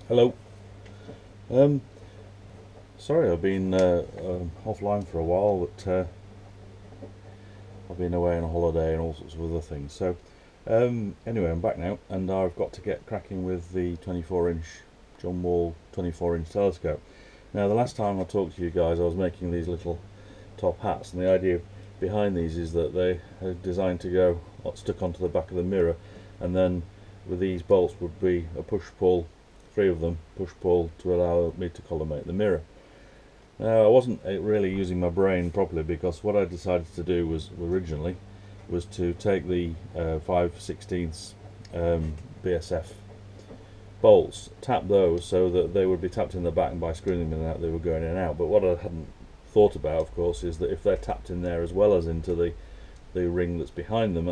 Hello. Um, Sorry, I've been offline for a while, but I've been away on a holiday and all sorts of other things. Anyway, I'm back now, and I've got to get cracking with the 24-inch John Wall 24-inch telescope. Now, the last time I talked to you guys, I was making these little top hats, and the idea behind these is that they are designed to go stuck onto the back of the mirror, and then with these bolts would be a push-pull, three of them, push-pull to allow me to collimate the mirror. Now, I wasn't really using my brain properly because what I decided to do was originally was to take the 5/16 BSF bolts, tap those so that they would be tapped in the back, and by screwing them in and out they were going in and out. But what I hadn't thought about, of course, is that if they're tapped in there as well as into the ring that's behind them,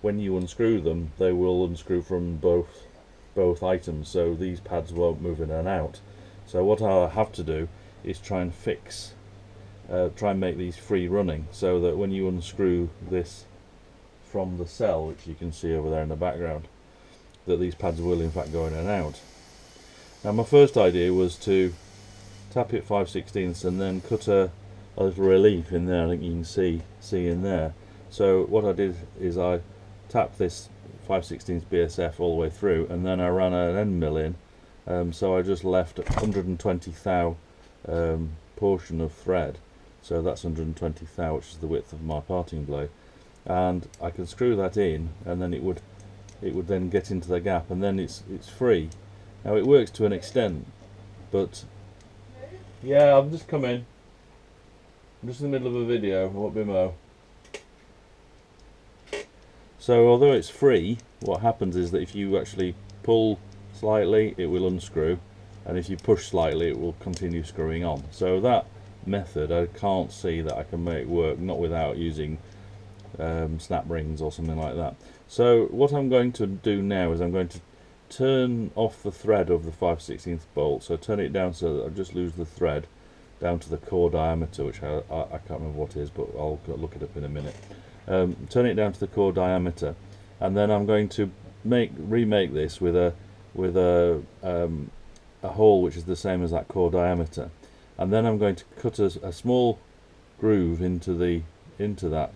when you unscrew them, they will unscrew from both items, so these pads won't move in and out. So what I have to do is try and make these free running, so that when you unscrew this from the cell, which you can see over there in the background, that these pads will in fact go in and out. Now, my first idea was to tap it 5/16 and then cut a little relief in there. I think you can see in there. So what I did is I tapped this 5/16 BSF all the way through, and then I ran an end mill in. So I just left 120 thou portion of thread. So that's 120 thou, which is the width of my parting blade, and I can screw that in, and then it would then get into the gap, and then it's free. Now, it works to an extent, but yeah, I'm just coming. I'm just in the middle of a video. I won't be mo. So although it's free, what happens is that if you actually pull slightly, it will unscrew, and if you push slightly, it will continue screwing on. So that method, I can't see that I can make work, not without using snap rings or something like that. So what I'm going to do now is I'm going to turn off the thread of the 5/16 bolt, so turn it down so that I just lose the thread down to the core diameter, which I can't remember what it is, but I'll look it up in a minute. Turn it down to the core diameter, and then I'm going to remake this with a hole which is the same as that core diameter, and then I'm going to cut a small groove into that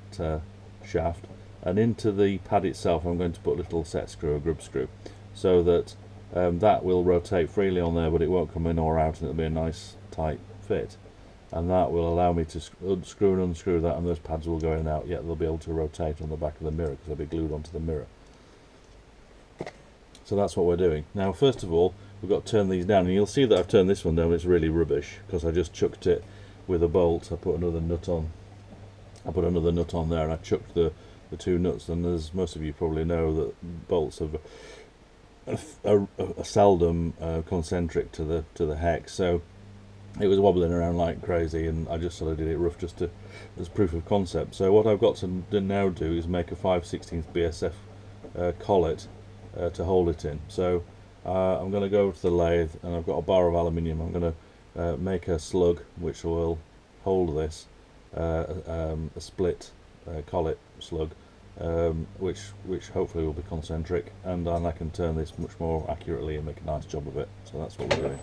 shaft, and into the pad itself I'm going to put a little set screw, a grub screw, so that that will rotate freely on there, but it won't come in or out, and it'll be a nice tight fit, and that will allow me to screw and unscrew that, and those pads will go in and out, yet they'll be able to rotate on the back of the mirror because they'll be glued onto the mirror. So that's what we're doing. Now, first of all, we've got to turn these down, and you'll see that I've turned this one down. It's really rubbish because I just chucked it with a bolt. I put another nut on there, and I chucked the two nuts, and as most of you probably know, that bolts are seldom concentric to the hex, so it was wobbling around like crazy, and I just sort of did it rough just as proof of concept. So what I've got to now do is make a 5/16 BSF collet to hold it in. So I'm going to go to the lathe, and I've got a bar of aluminium. I'm going to make a slug which will hold this, a split collet slug, which hopefully will be concentric, and then I can turn this much more accurately and make a nice job of it. So that's what we're doing.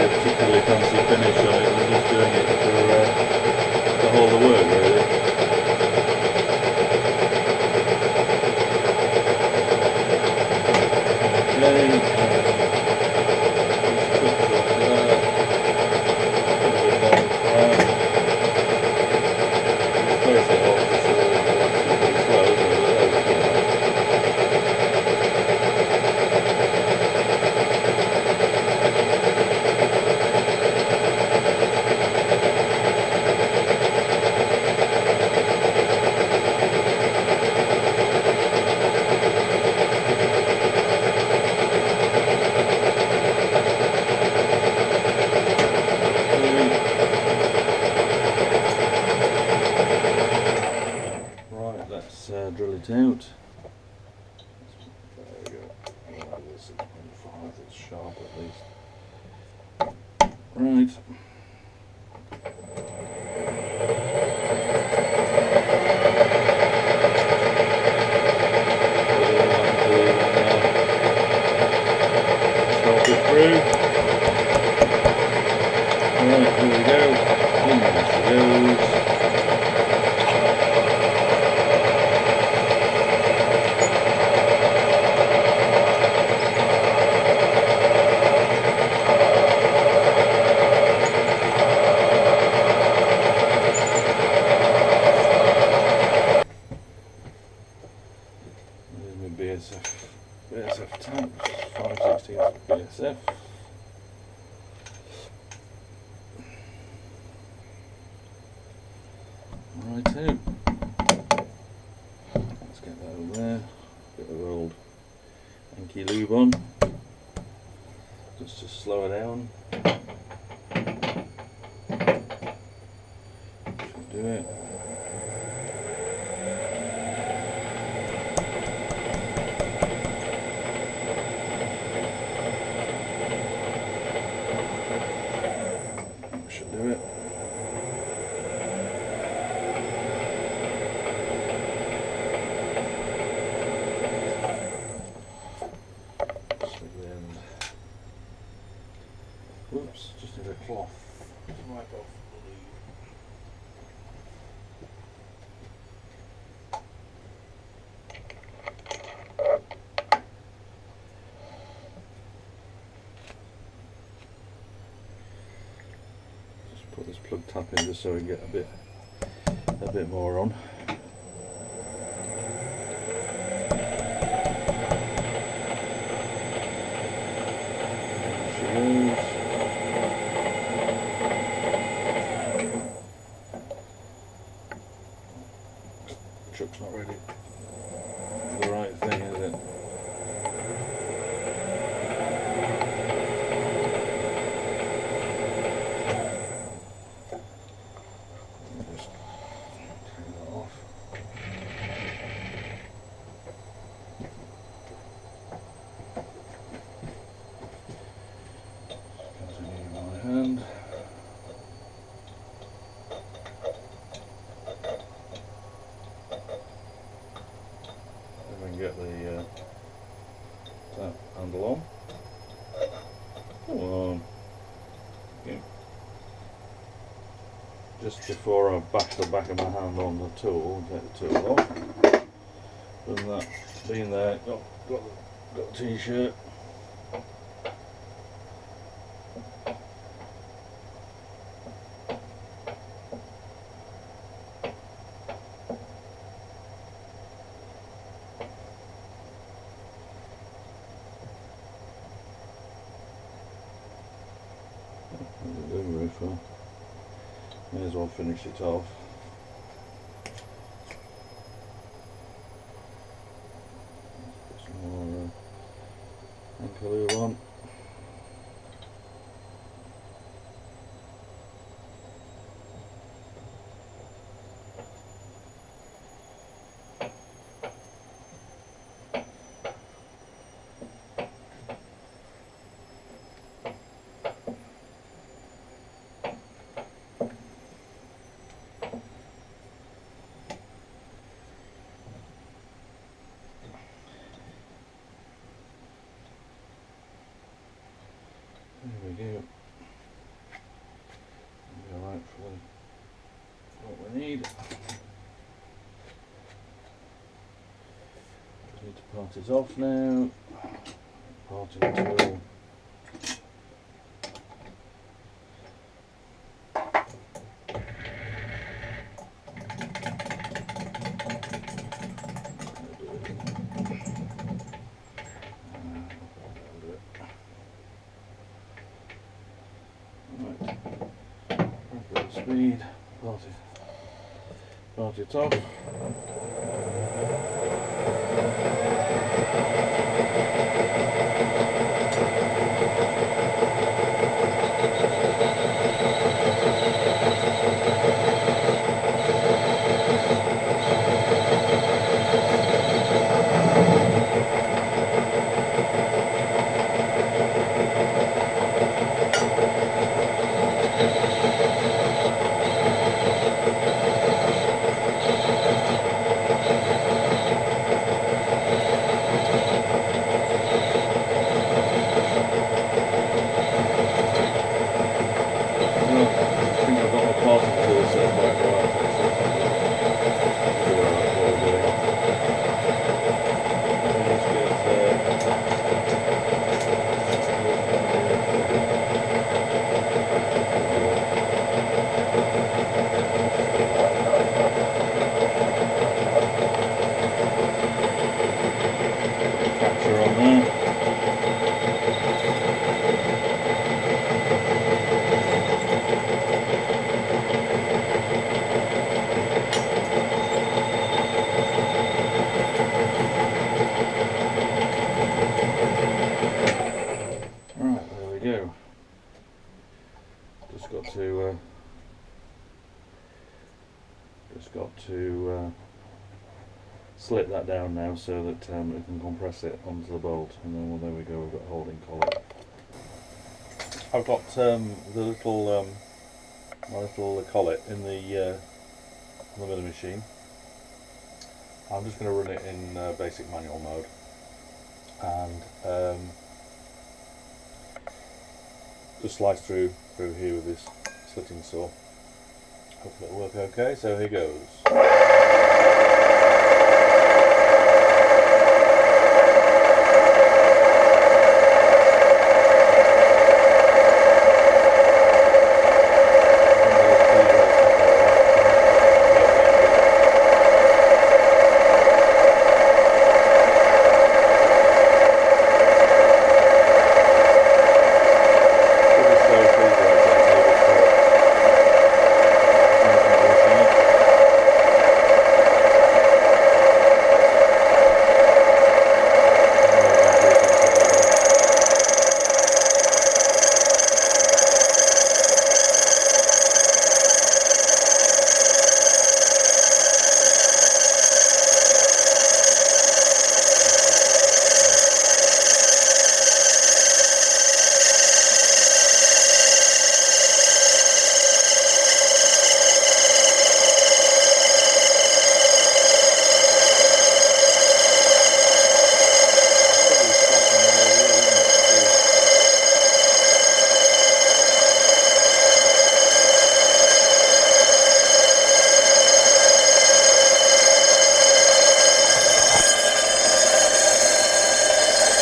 Particularly fancy finish on it. We're just doing it to hold the work, really. Right, let's drill it out. 6.5, it's sharp at least. Right. Snap it through. Right, here we go. In she goes. BSF tank, 5/16 BSF. Righto. Let's get that over there. Bit of old Enki lube on, just to slow it down. Should do it. Should do it. Oops, just need a cloth to wipe off the lube. Just put this plug tap in just so we get a bit more on. Truck's not ready for the right thing, is it? Just take that off. Continue in my hand. Get the tap handle on. Come on. Okay. Just before I bash the back of my hand on the tool, take the tool off. Done that, been there, got a t-shirt. May as well finish it off. Put some more Enki lube on. There we go. Be alright for what we need. Just need to part it off now. Parting tool. Speed, part it off. slit that down now so that we can compress it onto the bolt, and then, well, there we go, we've got a holding collar. I've got the little my little collet in the milling machine. I'm just going to run it in basic manual mode, and just slice through here with this slitting saw. Hopefully it'll work okay, so here goes.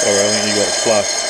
Sorry, I think you got splashed.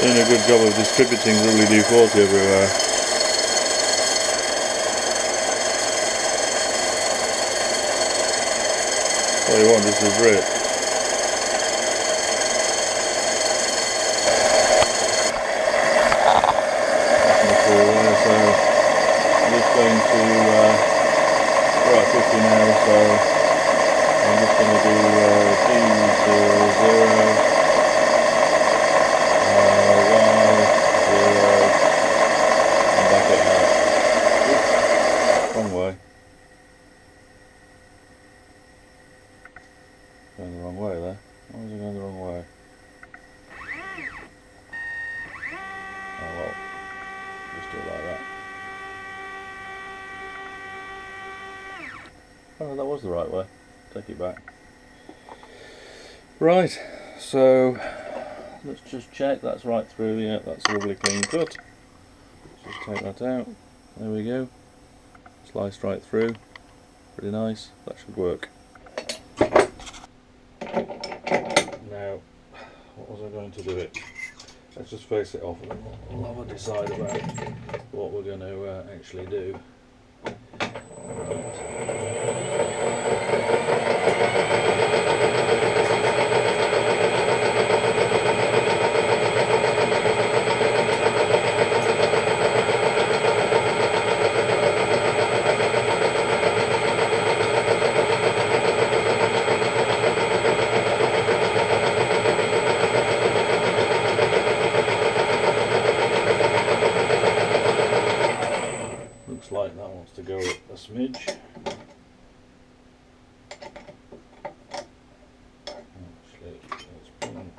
Doing a good job of distributing WD-40 everywhere. All you want is to rip. So I'm just going to we're at 50 now, so I'm just going to do D00 wrong way. Going the wrong way there. Why was it going the wrong way? Oh well, just do it like that. Oh, that was the right way. Take it back. Right, so let's just check that's right through. Yeah, that's a lovely clean cut. Let's just take that out. There we go. Sliced right through. Pretty nice. That should work. Now, what was I going to do it? Let's just face it off and then we'll have a decide about what we're going to actually do. Looks like that wants to go up a smidge. Actually, it's been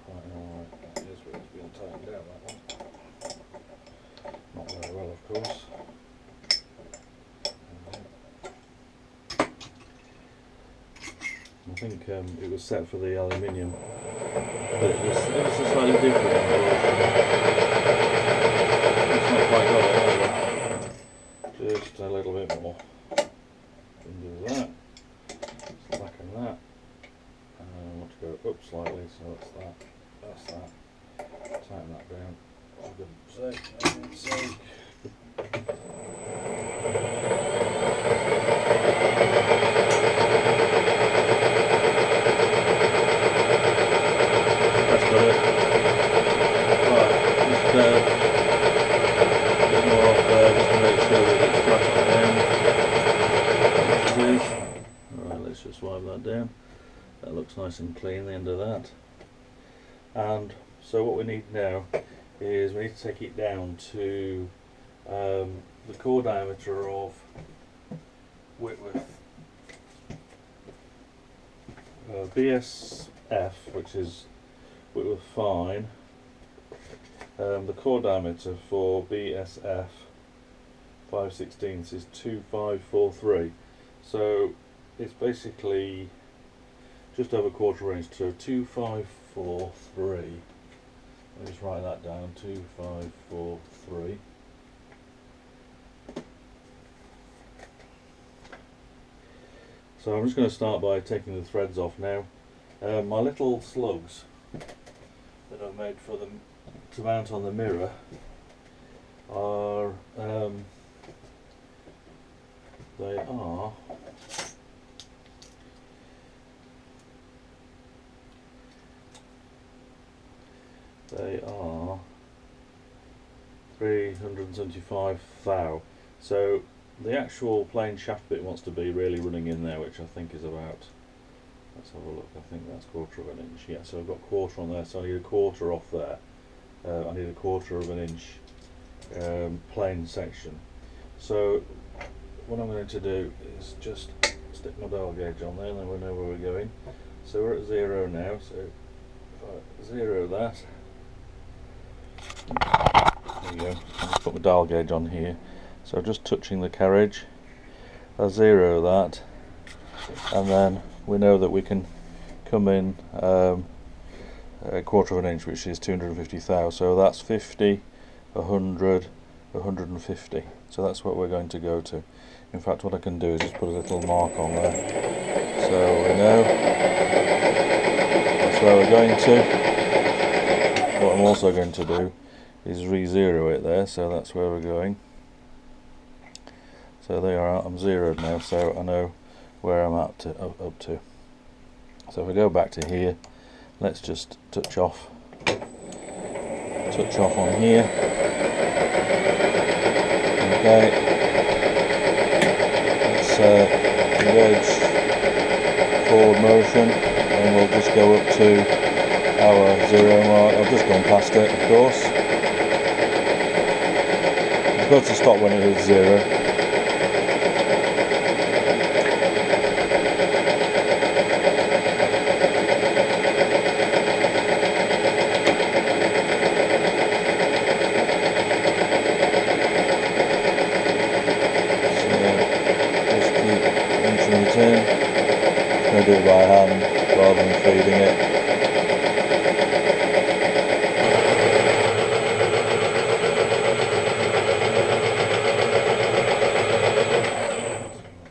quite alright. That is where it's been tightened down, that one. Not very well, of course. I think it was set for the aluminium, but it was slightly different. It's not quite got it either. Just a little bit more. Can do that. Slacken that. up slightly, so that's that. That's that. Tighten that down. For goodness sake. That's got it. Right, just a bit more off there just to make sure that it's flat on the end. Right, let's just wipe that down. That looks nice and clean, the end of that. And so what we need now is we need to take it down to the core diameter of Whitworth BSF, which is Whitworth Fine. The core diameter for BSF 5/16 is 2543, so it's basically just over quarter inch, so 2543. Let me just write that down, 2543. So I'm just going to start by taking the threads off now. My little slugs that I've made for them to mount on the mirror are they are 375 thou. So the actual plain shaft bit wants to be really running in there, which I think is about, let's have a look, I think that's 1/4 of an inch. Yeah, so I've got 1/4 on there, so I need 1/4 off there. I need 1/4 of an inch plain section. So what I'm going to do is just stick my dial gauge on there, and then we know where we're going. So we're at 0 now, so if I 0 that, there you go, I'll put my dial gauge on here. So just touching the carriage, I 0 that, and then we know that we can come in 1/4 of an inch, which is 250 thou. So that's 50, 100, 150. So that's what we're going to go to. In fact, what I can do is just put a little mark on there, so we know that's where we're going to. What I'm also going to do is re-zero it there, so that's where we're going. So there are, I'm zeroed now, so I know where I'm up to. So if we go back to here, let's just touch off on here. Okay, let's engage forward motion, and we'll just go up to our 0 mark. I've just gone past it, of course. I've got to stop when it is 0. In. I'm going to do it by hand rather than feeding it.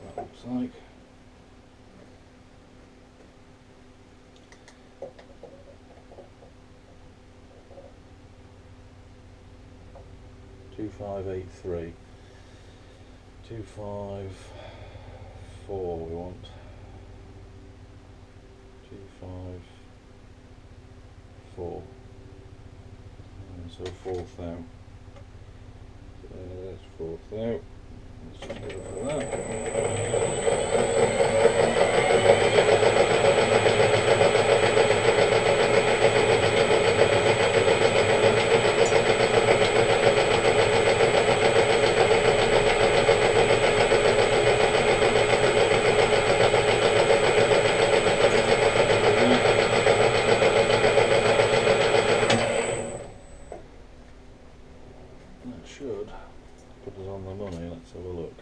That looks like. $2583. 254 we want. 254. And so 4th out. That's 4th out. Let's just go for that. That should put us on the money. Let's have a look.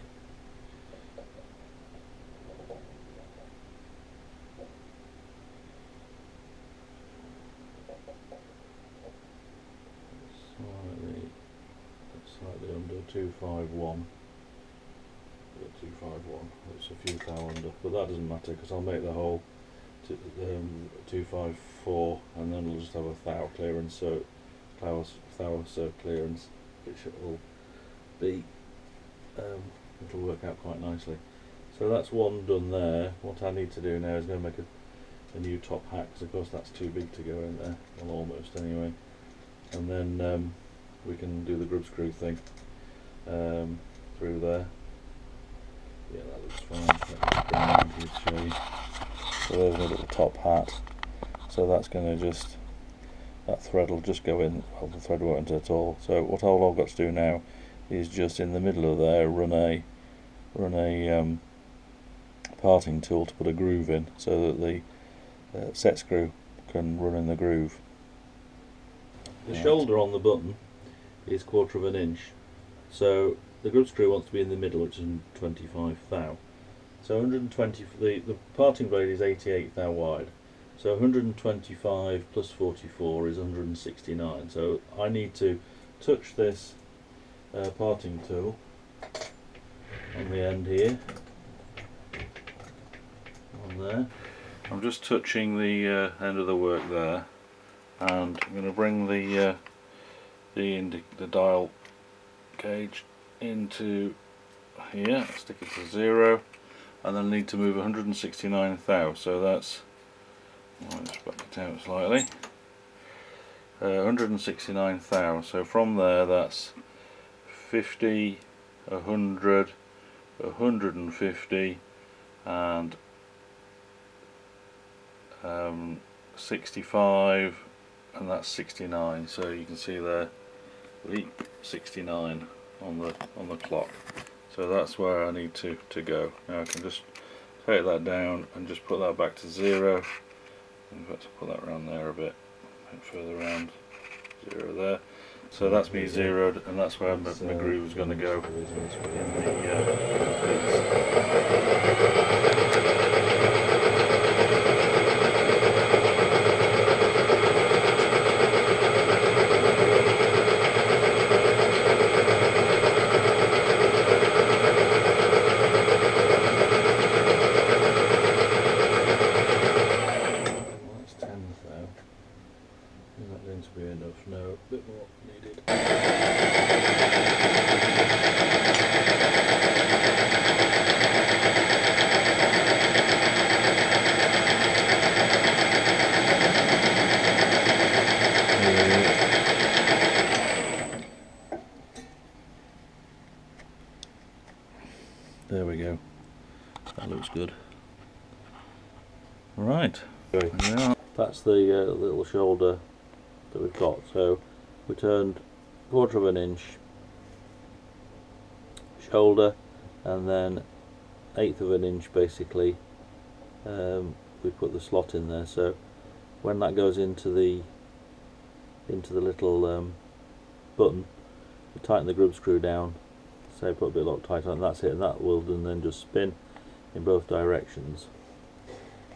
Slightly under 251. 251. It's a few thou under, but that doesn't matter because I'll make the hole 254, and then we'll just have a thou clearance, so thou clearance, which will be it'll work out quite nicely. So that's one done there. What I need to do now is go and make a new top hat, because of course that's too big to go in there, well, almost anyway, and then we can do the grub screw thing through there. Yeah, that looks fine. Let me bring it around here to show you. So there's my little top hat. So that's going to just, that thread will just go in, well, the thread won't enter at all. So what all I've got to do now is just in the middle of there run a parting tool to put a groove in, so that the set screw can run in the groove. The shoulder on the button is 1/4 inch, so the grub screw wants to be in the middle, which is 25 thou. So 120, the parting blade is 88 thou wide, so 125 plus 44 is 169. So I need to touch this parting tool on the end here, on there. I'm just touching the end of the work there, and I'm going to bring the dial gauge into here, stick it to 0, and then I need to move 169 thou. So that's, I'll just back it out slightly. 169 thou. So from there, that's 50, 100, 150, and 65, and that's 69. So you can see there, 69 on the clock. So that's where I need to go. Now I can just take that down and just put that back to 0. In fact, I'll put that around there a bit further around, 0 there. So that's me zeroed, and that's where my groove is going to go in to be enough. No, a bit more needed. There we go. That looks good. Right. Yeah. That's the little shoulder that we've got. So we turned 1/4 inch shoulder, and then 1/8 inch basically. We put the slot in there. So when that goes into the little button, we tighten the grub screw down. Say put a bit of Loctite on, that's it, and that will then just spin in both directions.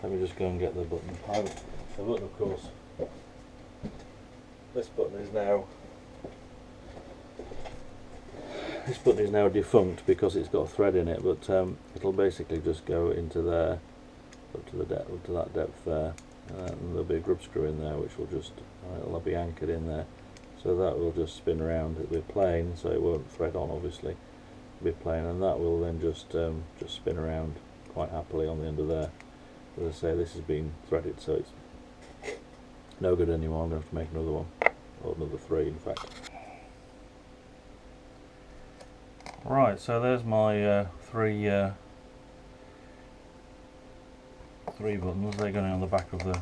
Let me just go and get the button. The button, of course. This button is now defunct because it's got a thread in it, but it'll basically just go into there, up to that depth there, and there'll be a grub screw in there, which will just it'll be anchored in there. So that will just spin around. It'll be plain, so it won't thread on. Obviously, it'll be plain, and that will then just spin around quite happily on the end of there. As I say, this has been threaded, so it's no good anymore. I'm going to have to make another one, or another 3 in fact. Right, so there's my three buttons. They're going on the back of the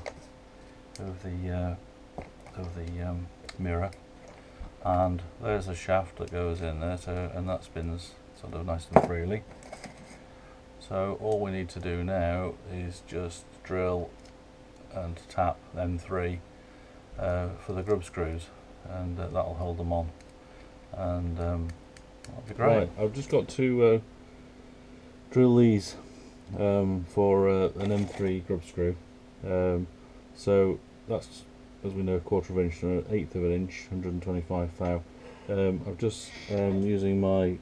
mirror, and there's a shaft that goes in there. So, and that spins sort of nice and freely. So all we need to do now is just drill and tap them 3 for the grub screws, and that'll hold them on, and that'll be great. Right, I've just got to drill these for an M3 grub screw. So that's, as we know, 1/4 inch to 1/8 inch, 125 thou. I've just using my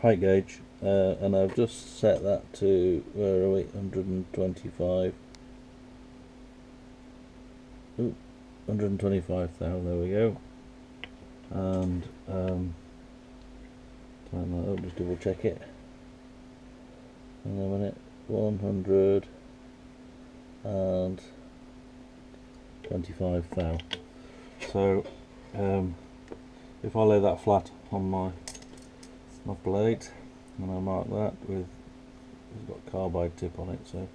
height gauge and I've just set that to, where are we, 125. Ooh, 125,000, there we go. And turn that up, just double check it. Hang on a minute, 125,000. So if I lay that flat on my blade, and I mark that with, it's got carbide tip on it, so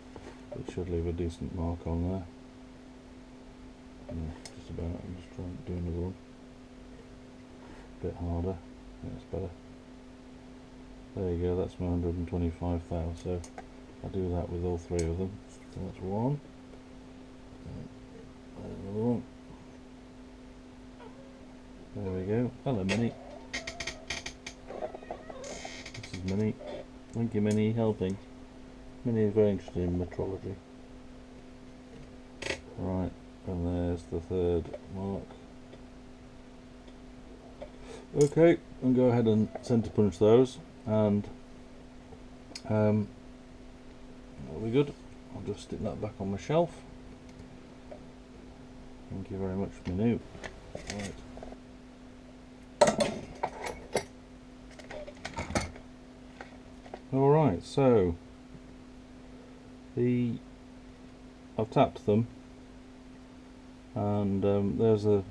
it should leave a decent mark on there. Yeah, just about. I'm just trying to do another one. A bit harder. That's better. There you go. That's my 125,000. So I do that with all three of them. So that's one. Another one. There we go. Hello, Minnie. This is Minnie. Thank you, Minnie, helping. Minnie is very interested in metrology. Right, and there's the third mark. Okay, I'll go ahead and centre punch those, and that'll be good. I'll just stick that back on my shelf. Thank you very much, Minu. Right. Alright, so I've tapped them, and there's a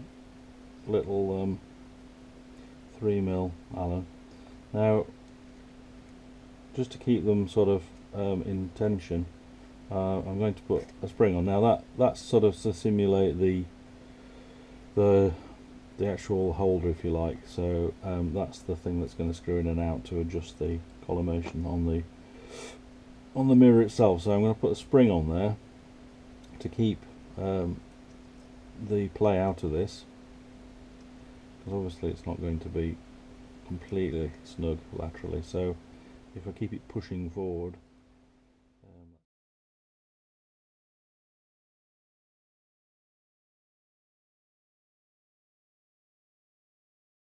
little 3mm Allen. Now, just to keep them sort of in tension, I'm going to put a spring on. Now that's sort of to simulate the actual holder, if you like. So that's the thing that's going to screw in and out to adjust the collimation on the mirror itself. So I'm going to put a spring on there to keep the play out of this, because obviously it's not going to be completely snug laterally. So if I keep it pushing forward,